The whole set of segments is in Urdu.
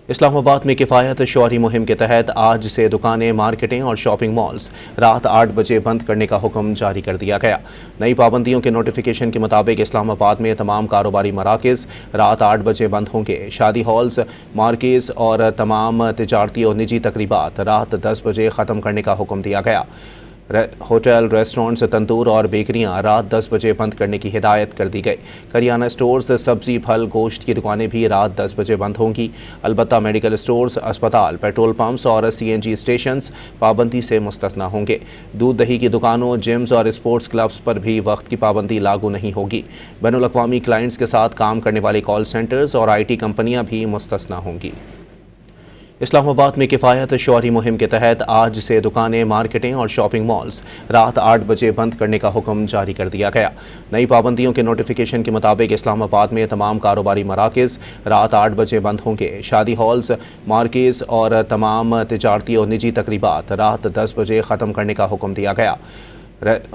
اسلام آباد میں کفایت شعاری مہم کے تحت آج سے دکانیں، مارکیٹیں اور شاپنگ مالز رات 8 بجے بند کرنے کا حکم جاری کر دیا گیا۔ نئی پابندیوں کے نوٹیفیکیشن کے مطابق اسلام آباد میں تمام کاروباری مراکز رات 8 بجے بند ہوں گے۔ شادی ہالز، مارکیز اور تمام تجارتی اور نجی تقریبات رات 10 بجے ختم کرنے کا حکم دیا گیا۔ ہوٹل، ریسٹورنٹس، تندور اور بیکریاں رات 10 بجے بند کرنے کی ہدایت کر دی گئی۔ کریانہ سٹورز، سبزی، پھل، گوشت کی دکانیں بھی رات 10 بجے بند ہوں گی۔ البتہ میڈیکل سٹورز، اسپتال، پیٹرول پمپس اور سی این جی اسٹیشنز پابندی سے مستثنیٰ ہوں گے۔ دودھ دہی کی دکانوں، جمز اور اسپورٹس کلبز پر بھی وقت کی پابندی لاگو نہیں ہوگی۔ بین الاقوامی کلائنٹس کے ساتھ کام کرنے والے کال سینٹرز اور آئی ٹی کمپنیاں بھی مستثنیٰ ہوں گی۔ اسلام آباد میں کفایت شعاری مہم کے تحت آج سے دکانیں، مارکیٹیں اور شاپنگ مالز رات 8 بجے بند کرنے کا حکم جاری کر دیا گیا۔ نئی پابندیوں کے نوٹیفیکیشن کے مطابق اسلام آباد میں تمام کاروباری مراکز رات 8 بجے بند ہوں گے۔ شادی ہالز، مارکیز اور تمام تجارتی اور نجی تقریبات رات 10 بجے ختم کرنے کا حکم دیا گیا۔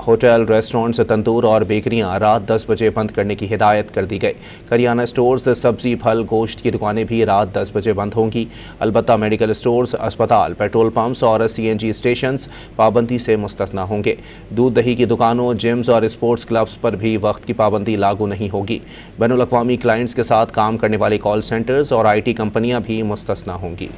ہوٹل، ریسٹورنٹس، تندور اور بیکریاں رات 10 بجے بند کرنے کی ہدایت کر دی گئی۔ کریانہ سٹورز، سبزی، پھل، گوشت کی دکانیں بھی رات 10 بجے بند ہوں گی۔ البتہ میڈیکل سٹورز، اسپتال، پیٹرول پمپس اور سی این جی اسٹیشنز پابندی سے مستثنیٰ ہوں گے۔ دودھ دہی کی دکانوں، جمز اور اسپورٹس کلبز پر بھی وقت کی پابندی لاگو نہیں ہوگی۔ بین الاقوامی کلائنٹس کے ساتھ کام کرنے والے کال سینٹرز اور آئی ٹی کمپنیاں بھی مستثنیٰ ہوں گی۔